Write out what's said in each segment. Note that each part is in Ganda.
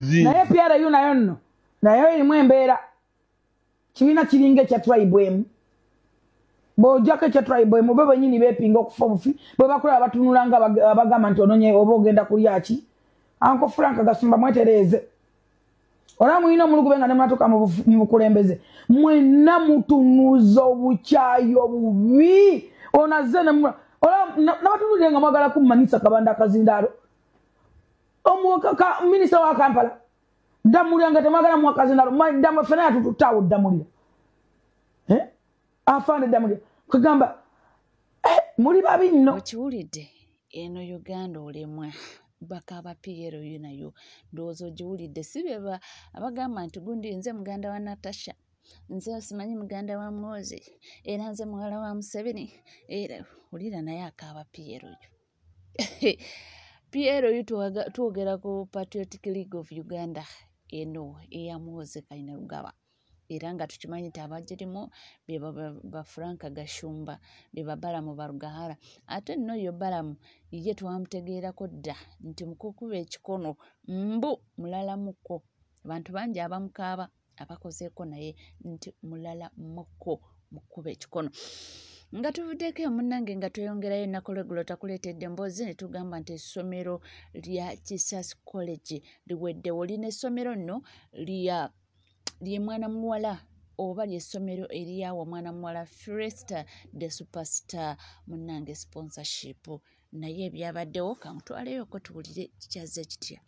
naye PRU nayo nno nayo erimu embeera kibiina kiringa ekya tribe emu bw'ojjako ekya tribe emu bo bennyini beepinga okufa obufi bwe bakola batunula nga abagamba nti ononye oba ogenda kulya ki Uncle Frank Gasumba mwetereeze olaba mulina omulugube nga ne mwatuuka mu bukulembeze mwenna mutunuza obukyayi obubi onazze nabatunulire nga mwagala kummanisa Kabanda akazindaalo minisita wa Kampala Damulira nga temwagala mu akazindaalo ffena yatututaawo Damulira afande Damulira kugamba muli babi nno okiwulidde eno Uganda olemwa bakaba PRU nayo ndowooza ogiwulidde si be abagamba nti gundi nze muganda wa Natasha nze simanyi muganda wa Mwoze era nze muwala wa Museveni era ulira naye akaba PRU twogera ku Patriotic League of Uganda eno eya Mwoze Kainerugaba era nga tukimanyi nti abagirimu be ba Frank Gashumba be ba Balamu Barugahara ate nno yo Balamu ye twamutegeerako dda nti mukukuba ekikono mbu mulala muko abantu bangi abamukaaba abakozeeko naye nti mulala muko mukuba ekikono nga tuvuddeko munnange nga tweyongerayo nakolwegulo takuleetedde emboozi ne tugamba nti essomero lya Kisasi College liweddewo lina essomero nno lye mwana muwala oba lyessomero eriyawo mwana muwala Fresta the Superstar munnange sponsorship naye ebyabaddewo kamutwaleyoko tuwulire kikyazze kitya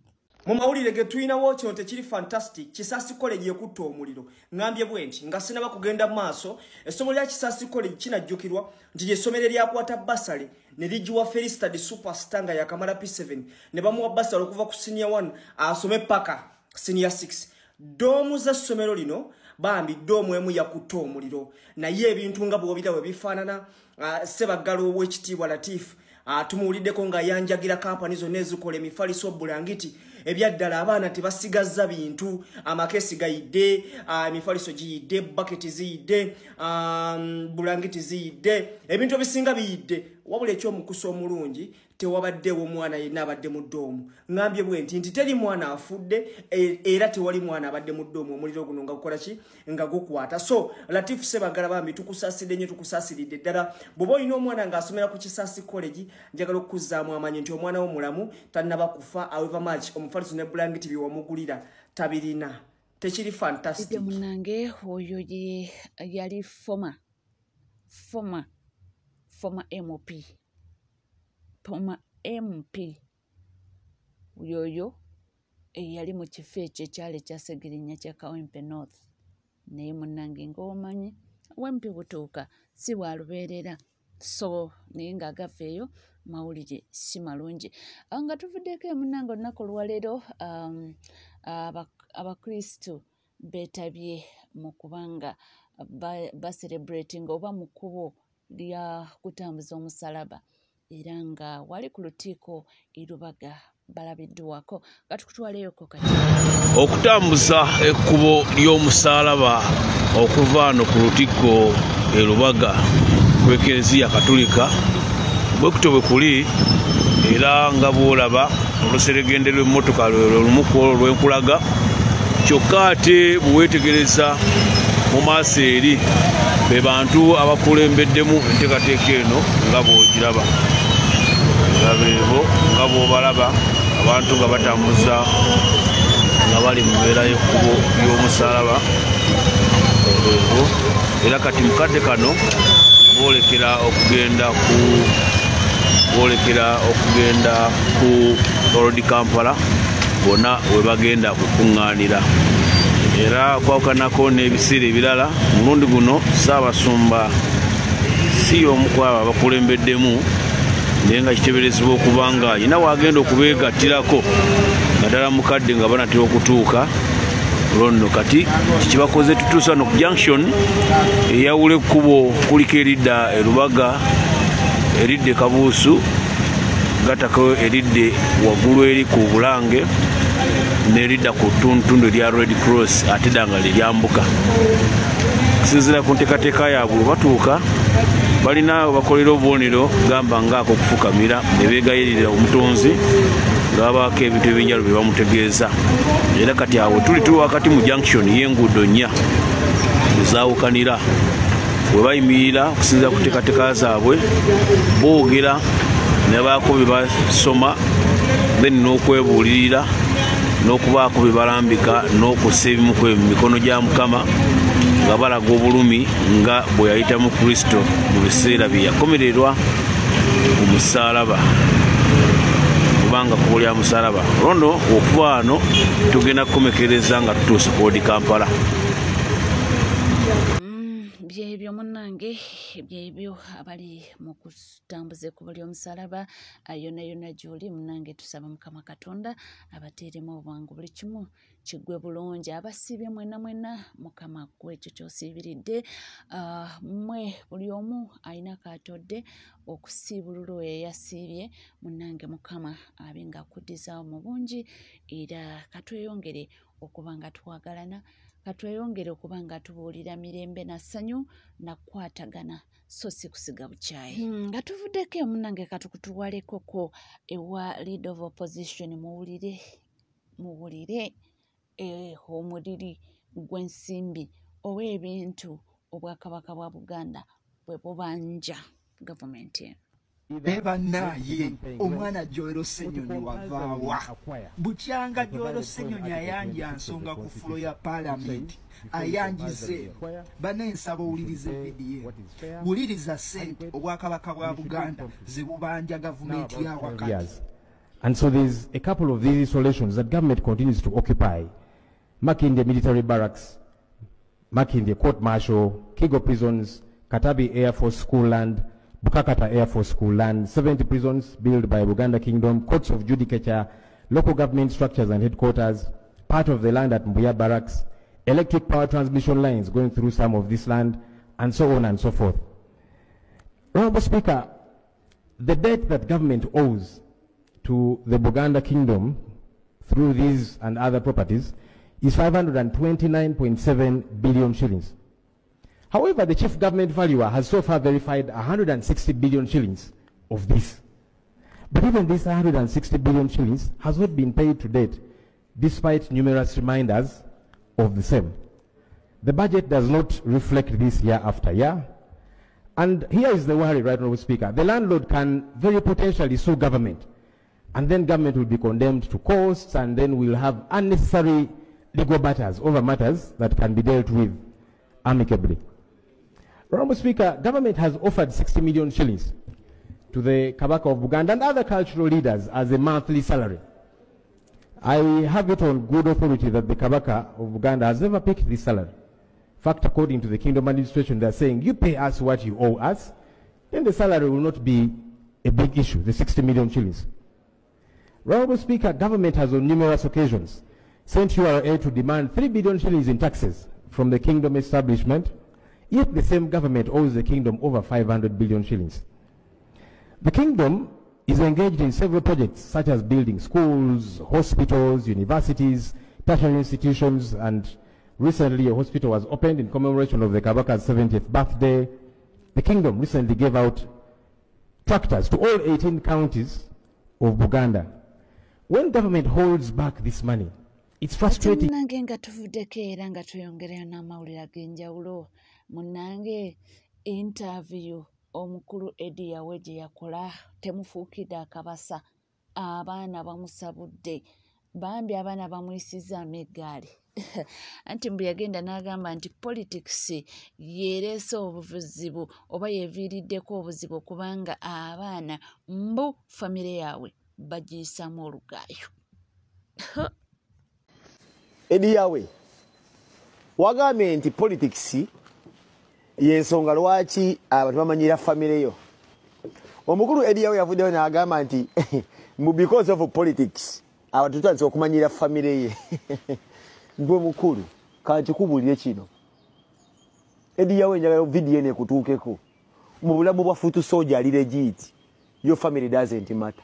mu mawulire ge tulinawo kino tekiri fantastic Kisasi College yekutta omuliro ngambye bwenti nga sinaba kugenda maaso essomo lya Kisasi College kinajjukirwa nti lyessomero lyakwata basale ne ligiwa Fresta the Superstar nga yakamala P7 ne bamuwa basale okuva ku senior 1 asome paka senior 6 Domu za somero lino bambi domu emu yakutta omuliro naye ebintu nga bw'obiraba bifaanana Ssebaggala ow'ekitiibwa Latif tumuwuliddeko nga yanjagira kampani zonna ezikola emifaliso bulangiti ebyaddala abaana tebasigazza bintu amakesi gayidde emifaliso giyidde baketi ziyidde bulangiti ziyidde ebintu ebisinga biyidde wabula ekyomukusa omulungi tewabaddewo omwana yenna abadde mu ddoomu ngambye bwenti nti teri mwana afudde era tewali mwana abadde mu ddoomu omuliro guno nga gukola ki nga gukwata so Latif Ssebaggala bambi tukusaasidde nnyo tukusaasiridde ddala bw'oba olina omwana ng'asomera ku Kisasi College njagala okukuzzaamu amanyi nti omwana wo mulamu tannaba kufa however much omufaliso ne bulangiti bye wamugulira tabirina tekiri fantastic munange oyo yali former MP yoyo eyali mu kifo ekyo ekyali ekyasegerinya kya Kawempe North naye munnange ng'omanyi wempi butuuka si bwalubeerera so naye ng'agafeeyo mawulire si malungi nga tuvuddeko munnange olunaku olwaleero abakristu beetabye mu kubanga baselebrating oba mu kkubo lya kutambuza omusalaba era nga wali ku lukiiko e Lubaga balabiddwako nga tukutwaleyoko kati okutambuza ekkubo ly'omusalaba okuva no ku lukiiko e Lubaga ku Ekereziya Katolika bwe kutyo bwe kuli era nga bw'olaba oluseregende lw'emmotoka lw'olumuku olwo lw'enkulaga kyokka ate bwe weetegereza mu maaso eri be bantu abakulembeddemu enteekateeka eno nga bw'ogiraba abeebo nga bw'obalaba abantu nga batambuza nga bali mu mbeera y'ekkubo ly'omusalaba era kati mukadde kano boolekera okugenda ku Road Kampala bonna we bagenda kukuŋŋaanira era kwawukanako n'ebiseera ebirala mulundi guno Ssaabasumba si y'omu ku abo abakulembeddemu naye nga kiteeberezebwa okuba nga alina wagenda okubeegattirako naddala mukadde nga banatera okutuuka olwonno kati kikibakoze tutuusa no ku junction eyawula ekkubo kuliko eridda e Lubaga eridde Kabuusu gatako eridde waggulu eri ku Bulange neridda ku ttuntundu erya Red Cross ate ddanga liryambuka kusinziira ku nteekateeka yaabwe batuuka balina bakolera obubonero gamba ngaako okufukamira ne beegayirira omutonzi ngabaako ebintu ebyenjalo bye bamutegeeza. Era kati awo tuli wakati mu junction y'enguudo nnya ezaawukanira we bayimirira okusinziira ku teekateeka zaabwe, boogera ne baako bye basoma, then n'okwebuulirira n'okubaako bye balambika n'okussa ebimu ku mikono gya Mukama nga balaga obulumi nga bwe yayitamu Kristo mu biseera bye yakomererwa ku musaalaba, kubanga ku buli musaalaba. Lono okuva wano tugenda kukomekereza nga tutuuse ku Road Kampala. Byebyo munnange, byebyo abali mu kutambuza ku buli omusalaba yonna yonna gy'oli munnange, tusaba Mukama Katonda abateeremu obwangu buli kimu kiggwe bulungi. Abasiibye mwena mwena Mukama gwe ekyo ky'osiibiridde, mmwe buli omu alina kaatodde okusiibulula oyo yasiibye munnange, Mukama abe ng'akuddizaawo mu bungi, era katweyongere okuba nga twagalana, katweyongere okuba nga tubuulira mirembe na ssanyu na kukwatagana so si kusiga bukyayi. Nga tuvuddeko munnange katukutuwalekoko ewa leader of opposition muwulire omuliri gw'ensimbi oba ebintu obwakabaka bwa Buganda bwe bubanja gavumenti eno. Bannaaye omwana Joel Ssenyonyi wavaawa bukyanga Joel Ssenyonyi ayanja nsonga ku fulo ya Parliament ayanjize banensaba owuliriza vidiyo wuliriza ssente obwakabaka bwa Buganda zebubanja gavumenti ya wakati. And so there's a couple of these installations that government continues to occupy: Makindye military barracks, Makindye court martial, Kigo prisons, Katabi Air Force school land, Bukakata Air Force school land, 70 prisons built by Buganda Kingdom, courts of judicature, local government structures and headquarters, part of the land at Mbuya Barracks, electric power transmission lines going through some of this land, and so on and so forth. Honorable Speaker, the debt that government owes to the Buganda Kingdom through these and other properties is 529.7 billion shillings. However, the chief government valuer has so far verified 160 billion shillings of this. But even this 160 billion shillings has not been paid to date, despite numerous reminders of the same. The budget does not reflect this year after year. And here is the worry, right, Honorable Speaker. The landlord can very potentially sue government, and then government will be condemned to costs, and then we'll have unnecessary legal battles over matters that can be dealt with amicably. Honorable Speaker, government has offered 60 million shillings to the Kabaka of Buganda and other cultural leaders as a monthly salary. I have it on good authority that the Kabaka of Buganda has never picked this salary. In fact, according to the Kingdom administration, they're saying, you pay us what you owe us, then the salary will not be a big issue, the 60 million shillings. Honorable Speaker, government has on numerous occasions sent URA to demand 3 billion shillings in taxes from the Kingdom establishment, yet the same government owes the Kingdom over 500 billion shillings. The Kingdom is engaged in several projects such as building schools, hospitals, universities, tertiary institutions, and recently a hospital was opened in commemoration of the Kabaka's 70th birthday. The Kingdom recently gave out tractors to all 18 counties of Buganda. When government holds back this money, it's frustrating. Munange nga tuvuddeko era nga tweyongerera n'amawulire ag'enjawulo. Munange interview omukulu Eddie Yawe gye yakola temufuukidde akabasa, abaana bamusabudde, bambi abaana bamuyisizaamu eggaali. Anti mbu yagenda n'agamba nti politics yeereese obuzibu oba yeeviiriddeko obuzibu kubanga abaana mbu famire yaabwe bagiyisaamu olugaayo. Eddie Yawe wagambye nti politics yensonga lwaki abantu bamanyira famire yo. Omukulu Eddie Yawe yavuddeyo n'agamba nti because of politics abantu tutandise okumanyira famire ye. Gwe mukulu kankikubuulire kino. Eddie Yawe njagala vidiyo eno ekutuukeko. Mu bulamu bwa Futu Soldier ali legit. Your family doesn't matter.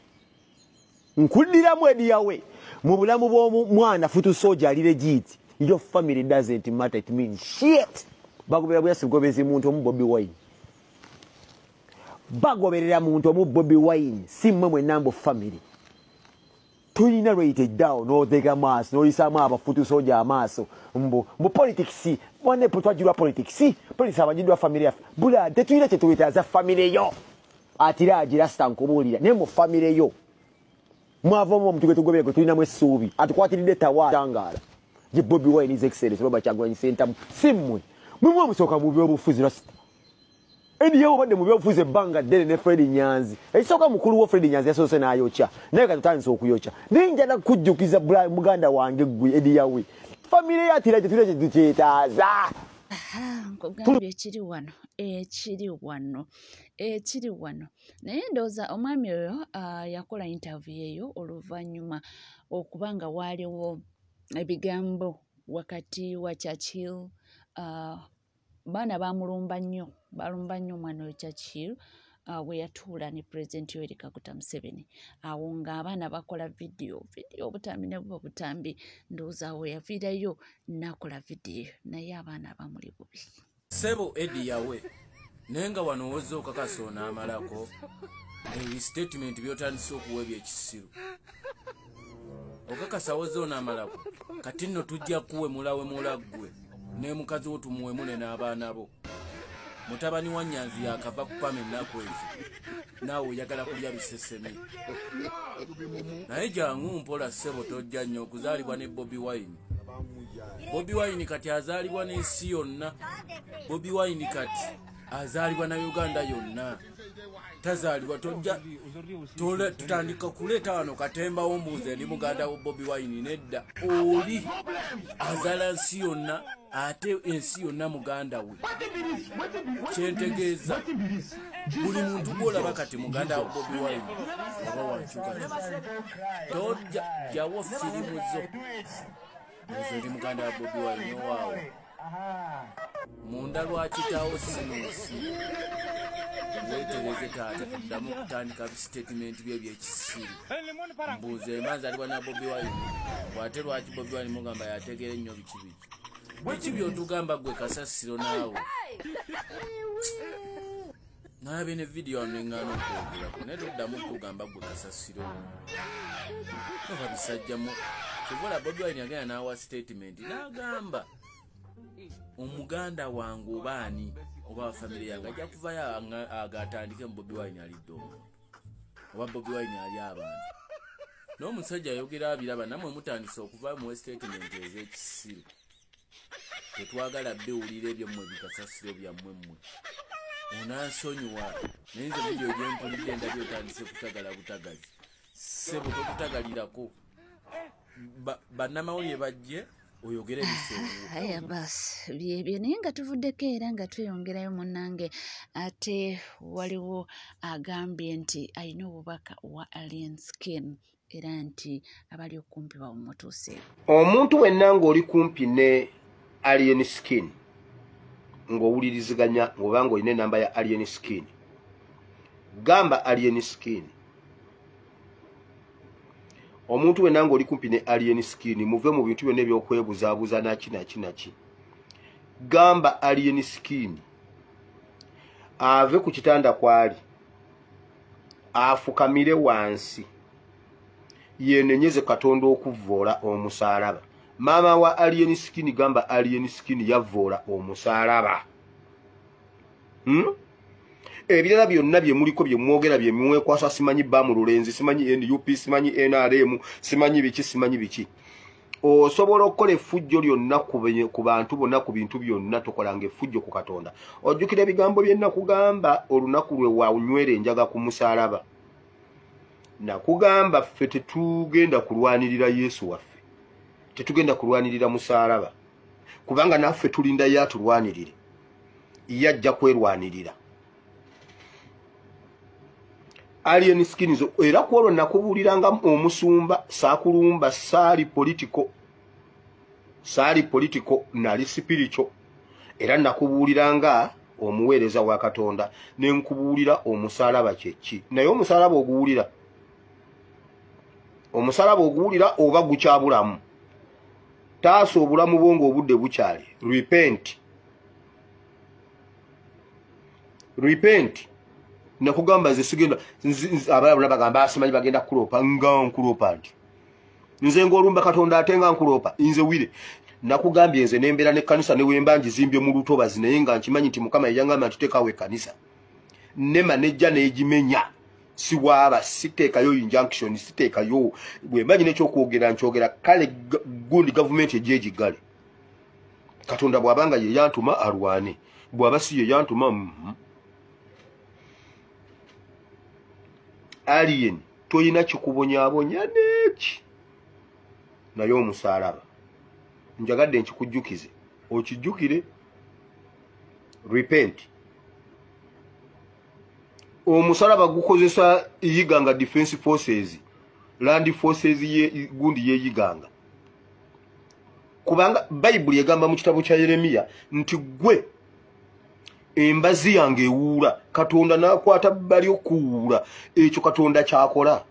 Nkuddiramu Eddie Yawe. Mu bulamu bw'omwana Futu Soldier ali legit. Your family doesn't matter. It means shit. Bagoberera buyasi bugobezi muntu omu Bobi Wine. Bagoberera muntu omu Bobi Wine. Si mmwe mwenna mbu family. tulina rate down n'oteeka maaso n'oyisaamu abafutu soja amaaso mbu politics mwane twajjulwa politics abanyiddwa famire yaffe bula tetulina kye tuwetaaza famire yo atira agirasita nkubuulira naye mu famire yo mwavamu omuntu gwe tugobye tulinamu essuubi atukwatiridde tawa tangaala gye Bobi Wine is excellence Robert Kyagulanyi Ssentamu simmwe mwe musooka mu byobufuzi rasita Ediyo badde mu byobufuzi ebbanga ddene ne Fred Nyanzi ekisooka mukulu wo Fred Nyanzi yasoose n'ayokya naye katutandise okuyokya naye njagala kujjukiza muganda wange ggwe Ediyawe famire yatira gye tulina kye tukyetaaza nkugambye ekiri wano naye ndowooza omwami oyo yakola interview eyo oluvannyuma okubanga waaliwo ebigambo wakati wa Churchill baana balumba nnyo omwana we Churchill we yatuula ne President Yoweri Kaguta Museveni awo ng'abaana bakola vidiyo obutambi ne bwo obutambi ndowooza awo yaviirayo nakola vidiyo naye abaana bamuli bubi Sebo Ediyawe nenga wano wozze okakasa onaamalako statement byotandise okuwa ebyekisiru okakasa wozze onaamalako kati nno tujja kuwemulawe mulaggwe ne mukazi wo tumuwemule n'abaana bo mutabani wa Nyanzi yakava kupama ennaku ezo naawe oyagala kulya biseseme naye jangu mpola Sebo tojja nnyo okuzaalibwa ne Bobi Wine. Bobi Wine kati azaalibwa n'ensi yonna. Bobi Wine kati azaalibwa na Uganda yonna. Tazaalibwa tojja tutandika kuleeta wano katemba wombuuze ndi muganda wa Bobi Wine nedda oli azaala nsi yonna ate ensi yonna muganda we kyentegeeza buli muntu gwolaba kati muganda wa Bobi Wine oba wankyuka tojja jawo firimu zo ezo ndi muganda wa Bobi Wine waawo munda lwakitaawo sinuusi wetereze taata tuddamu kutandika statement bye byekisiru mbuuze embanza aliwa na Bobi Wine bwate lwaki Bobi Wine mugamba yategere nnyo biki byotugamba gwe kasasiro naawe nalabe ne vidiyo aneŋŋaana okwogerako naye tuddamu tugamba gwe kasasiro oba bisajjamu kivola Bobi Wine agenda n'awa statement n'agamba omuganda wange obaani oba family yange ajja kuvayo agatandike mu Bobi Wine alidde omuntu oba Bobi Wine ali abantu n'omusajja ayogera abiraba nammwe mutandise okuva mu statement ez'ekisiru tetwagala biwulira ebyo mmwe bikasasiro byammwe mmwe onansonyiwa naye nze vidiyo gyempulidde ndabyo otandise kutagala butagazi Sebo tokutagalirako bannamawulire bajje oyogere aya basi byebyo naye nga tuvuddeko era nga tweyongerayo munnange ate waliwo agambye nti alina obubaka wa Alien Skin era nti abali okumpi bawumutuuseeko omuntu wenna ng'oli kumpi ne Alien Skin ng'owuliriziganya ng'obanga olina enamba ya Alien Skin gamba Alien Skin omuntu wenna ng'oli kumpi ne Alien Skin muve mu bintu byonna eby'okwebuzaabuza naki gamba Alien Skin ave ku kitanda kwali afukamire wansi yenenyeze Katonda okuvoola omusaalaba mama wa Alien Skin gamba Alien Skin yavoola omusaalaba ebirala byonna bye muliko bye mwogera bye mwekwasa simanyi bamu lulenzi simanyi NUP simanyi NRM simanyi biki osobola okukola effujjo lyonna ku bantu bonna ku bintu byonna tokolanga effujjo ku Katonda ojjukira ebigambo bye nakugamba olunaku lwe wanywera enjaga ku musaalaba nakugamba ffe tetugenda kulwanirira Yesu waffe tetugenda kulwanirira musaalaba kubanga naffe tulinda yatulwanirire yajja kwerwanirira Alien Skin zo era kwolwo nakubuliranga omusumba saakulumba saali political nali spiritual era nakubuliranga omuweereza wa Katonda nenkubulira omusaalaba kyeki naye omusaalaba oguwulira oba gukyabulamu taasa obulamu bwongo obudde bukyali repent nakugamba nze sigenda abalala bagamba asimanyi bagenda kulopa nga nkulopa nti nze ng'olumba katonda atenga nkulopa nze wire nakugambye nze nembeera n'ekkanisa ne wemba ngizimbye mu lutobazi naye nga nkimanyi nti mukama yeyangamba nti teekawo ekkanisa nema nejja n'egimenya siwaaba siteekayo injunction siteekayo bwe mbanyi n'ekyokwogera nkyogera kale gundi gavumenti ejja egigale katonda bw'abanga ye yantuma alwane bw'aba si ye yantuma alien toyina kikubonyaabonya neeki naye omusaalaba njagadde nkikujjukize okijjukire repent omusalaba gukozesa yiganga defense forces land forces gundi yeyiganga kubanga bayibuli egamba mu kitabo kya Yeremiya nti gwe embazi yange ewuula katonda n'akwata bali okuwuula ekyo katonda kyakola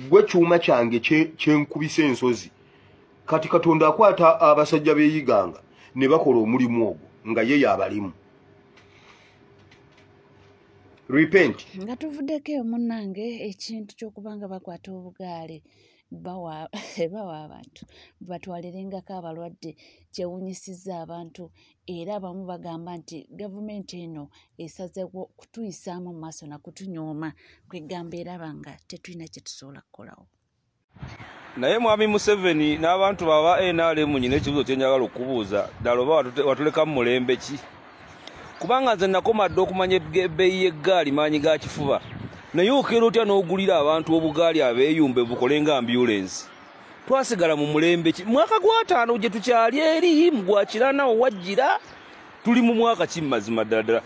gwe kyuma kyange kyenkubisa ensozi kati katonda akwata abasajja beyiganga ne bakola omulimu ogwo nga ye yabalimu repent nga tuvuddeko eyo munnange ekintu ky'okubanga bakwata obugaali bawa abantu batwalirengako abalwadde kyewunyisizza abantu era abamu bagamba nti gavumenti eno esazeewo kutuyisaamu mu maaso nakutunyooma kwegamba eraba nga tetulina kye tusobola kukolawo naye mwami Museveni n'abantu baba NRM nyina ekibuzo kye njagala okubuuza ddala oba watulekamu mulembe ki kubanga nze nakomadde okumanya ebbeeyi y'eggaali maanyi ga kifuba naye okeera otya n'ogulira abantu obugaali abeeyumbe bukole nga ambulensi twasigala mu mulembe ki mwaka gwa 5 gye tukyali eri mu gwa 4 owajjira tuli mu mwaka ki mazima ddala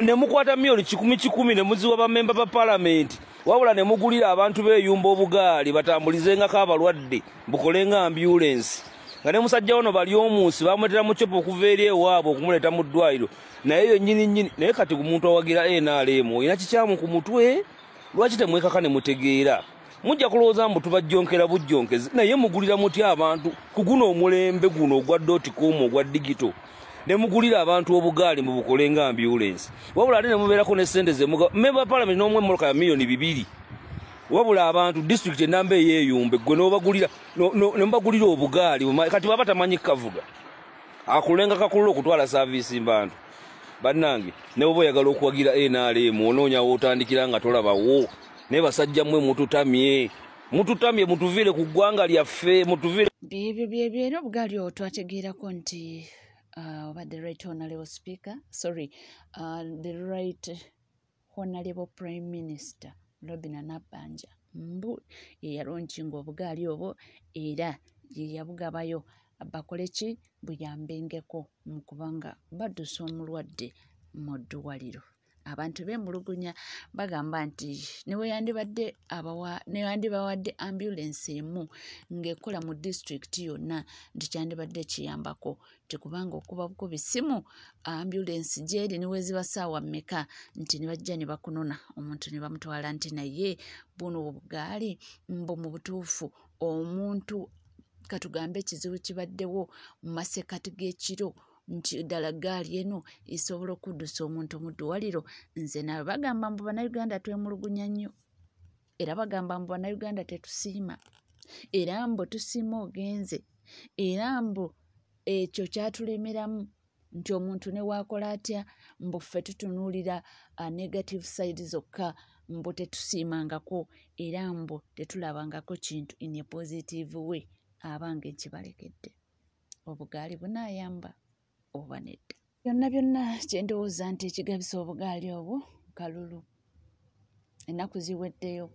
ne mukwata milioni 10 ne muziwa bamemba ba palamenti wabula ne mugulira abantu beeyumba obugaali batambulizengako abalwadde bukole nga ambulensi nga ne musajja ono bali omunsi bamuletera mu kyopo okuva eri ewaabwe okumuleeta mu ddwaliro naye yennyini naye kati omuntu awagira NRM olina kikyamu ku mutwe lwaki temwekaka ne mutegeera mujja kulowooza mbu tubajjonkera bujjonkezi naye mugulira mutya abantu ku guno omulembe guno ogwa .com ogwa digito ne mugulira abantu obugaali mu bukole nga ambulensi wabula ate ne mubeerako ne ssente ze memba palamenti n'omwe emmoloka ya milioni 2 wabula abantu district enamba eyeeyumbe gwe n'obagulira nemubagulira obugaali kati baba tamanyi kavuga akulenga kakulula okutwala saavisi mbantu bannange ne bwoba oyagala okuwagira NRM onoonya wootandikira nga tolabawo naye basajja mmwe mututamye mutuviire ku ggwanga lyaffe mutuviire byebyo era obugaali obwo twategeerako nti the right honorable speaker the right honorable prime minister Robina Nabbanja mbu yeyalonkinga obugaali obwo era yeyabugabayo bakole ki buyambengeko mu kubanga baddusa omulwadde mu ddwaliro abantu b'emulugunya bagamba nti newandibawadde ambulensi emu ng'ekola mu disitulikiti yonna nti kyandibadde kiyambako tikubanga okuba bukubi simu ambulensi gyeri niwe ziba ssaawa mmeka nti ne bajja ne bakunona omuntu ne bamutwala nti naye buno obugaali mbu mu butuufu omuntu katugambe ekizibu kibaddewo mu masekati g'ekiro nti ddala gaali eno esobola okuddusa omuntu mu ddwaliro nze nawe bagamba mbu bannayuganda twemulugunya nnyo era bagamba mbu bannayuganda tetusiima era mbu tusiima ogenze era mbu ekyo kyatulemeramu nti omuntu ne waakola atya mbu ffe tutunuulira negative side zokka mbu tetusiimangako era mbu tetulabangako kintu in a positive way abange nkibalekedde obugaali bunaayamba oba nedda byonna kyendowooza nti ekigabisa obugaali obwo kalulu ennaku ziweddeyo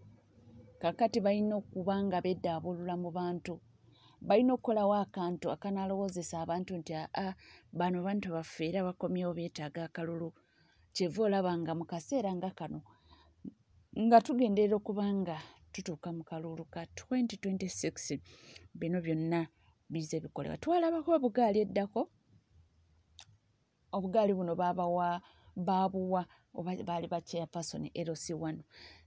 kakati balina okuba nga beddaabulula mu bantu balina okukolawo akantu akanalowoozesa abantu nti bano bantu baffe era bakomyewo beetaaga akalulu kyeva olaba nga mu kaseera nga kano nga tugenderera okuba nga tutuuka mu kalulu ka 2026 bino byonna bize bikolebwa twalabako obugaali eddako obugaali buno baabuwa oba baali ba chairperson LC1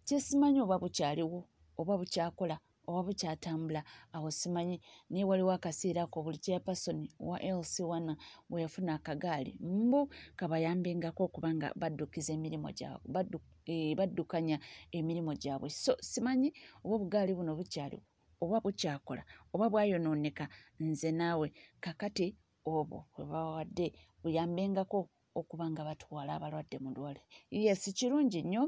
kyesimanyi oba bukyaliwo oba bukyakola oba bukyatambula awo simanyi naye waliwo akaseera ako buli chairperson wa LC1 we yafuna akagaali mbu kabayambengako okuba nga baddukiza emirimu gyabwe baddukanya emirimu gyabwe so simanyi oba obugaali buno bukyaliwo oba bukyakola oba bwayonooneka nze naawe kakati obwo bwe bawadde buyambengako okuba nga batwala abalwadde mu ddwale. Yes, kirungi nnyo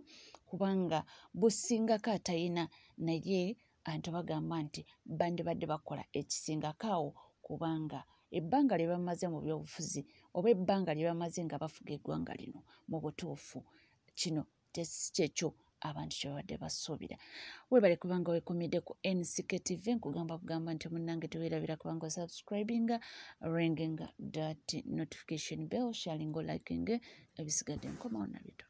kubanga busingako atayina naye abantu bagamba nti bandibadde bakola ekisingako awo kubanga ebbanga lye bamaze mu byobufuzi oba ebbanga lye bamaze nga bafuga eggwanga lino mu butuufu kino kyekyo abantu kye babadde basuubira. Weebale kubanga weekomedde ku NCK TV nkugamba nti munnange teweerabira kubanga subscribinga, ringing that notification bell, sharing, liking ebisigadde nkomawo nabyo.